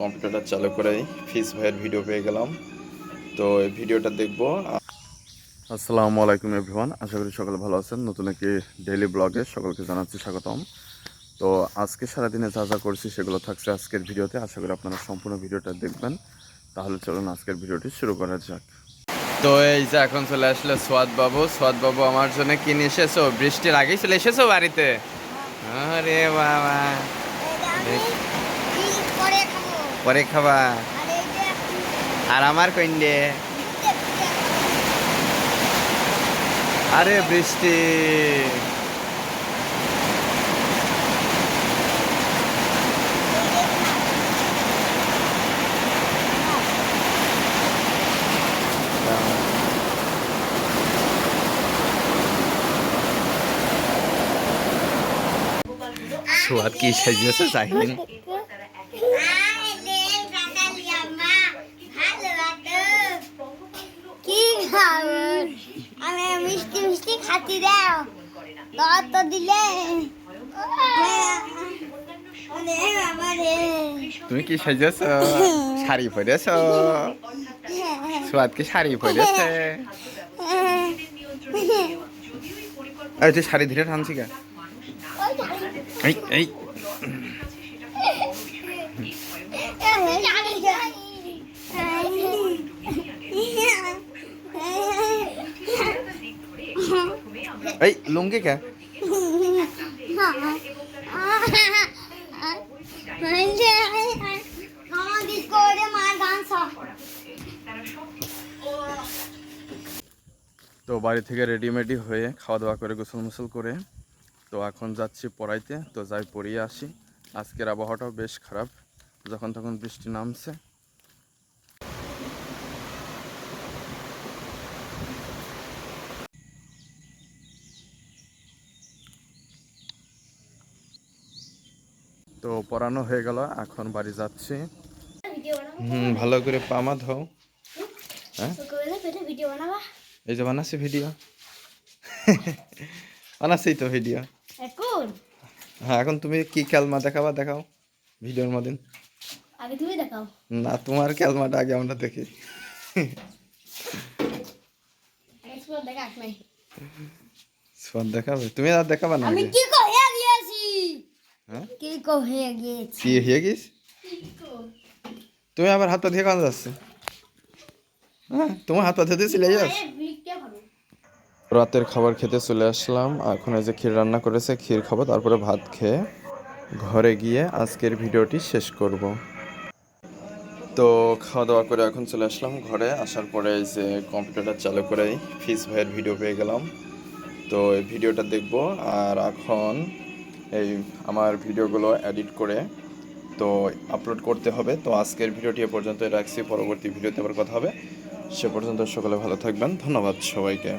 কম্পিউটারটা চালু করেই ফিস ভাইয়ের ভিডিও পেয়ে গেলাম। তো এই ভিডিওটা দেখবো। আসসালামু আলাইকুম এভরিওয়ান, আশা করি সকলে ভালো আছেন। নতুন একটি ডেইলি ব্লগে সকলকে জানাচ্ছি স্বাগতম। তো আজকে সারাদিনে যা যা করছি সেগুলো থাকছে আজকের ভিডিওতে। আশা করি আপনারা সম্পূর্ণ ভিডিওটা দেখবেন। তাহলে চলুন আজকের ভিডিওটি শুরু করা যাক। তো এই যে এখন চলে আসলো সোয়াদ বাবু আমার জন্য কি নিয়ে এসেছো? বৃষ্টির আগেই চলে এসেছো বাড়িতে? আরে বাবা, পরে খাবা? আর আমার কইন্ডে আরে বৃষ্টি। সোয়াদ কি সাজিয়েছে জাহিন? আমি মিষ্টি মিষ্টি খাতি দাও তো দিলে তুমি কি সাজিয়েছ? শাড়ি পরেছ? সোয়াদ কি শাড়ি পরেছে? এই তুই শাড়ি ধীরে টানছি কে? এই এই এই লুঙ্গি কে? তো বাড়ি থেকে রেডিমেডি হয়ে খাওয়া দাওয়া করে গোসল মোসল করে তো এখন যাচ্ছি পড়াইতে। তো যাই পড়িয়ে আসি। আজকের আবহাওয়াটাও বেশ খারাপ, যখন তখন বৃষ্টি নামছে। তো পড়ানো হয়ে গেল, এখন বাড়ি যাচ্ছি। ভালো করে পামা ধো। হ্যাঁ এই যে বানাচ্ছি ভিডিও, বানাচ্ছি তো ভিডিও। হ্যাঁ এখন তুমি কি ক্যালমা দেখাবা? দেখাও ভিডিওর মধ্যে। আগে তুমি দেখাও না, তোমার ক্যালমাটা আগে আমরা দেখি। সোয়াদ দেখাবে? তুমি আর দেখাবা না? আমি কি কহে গিয়েছি? হ্যাঁ কি কহে গিয়েছি? কি হয়ে গেছ? তুমি আবার হাত পা ধুয়ে কাজ যাচ্ছে? হ্যাঁ তোমার হাত পা ধুতে চলে যাস। রাতের খাবার খেতে চলে আসলাম। এখন এই যে ক্ষীর রান্না করেছে, ক্ষীর খাবো, তারপরে ভাত খেয়ে ঘরে গিয়ে আজকের ভিডিওটি শেষ করব। তো খাওয়া দাওয়া করে এখন চলে আসলাম ঘরে। আসার পরে এই যে কম্পিউটারটা চালু করেই ফিস ভাইয়ের ভিডিও পেয়ে গেলাম। তো এই ভিডিওটা দেখব। আর এখন এই আমার ভিডিওগুলো এডিট করে তো আপলোড করতে হবে। তো আজকের ভিডিওটি এ পর্যন্ত রাখছি, পরবর্তী ভিডিওতে আবার কথা হবে। সে পর্যন্ত সকলে ভালো থাকবেন। ধন্যবাদ সবাইকে।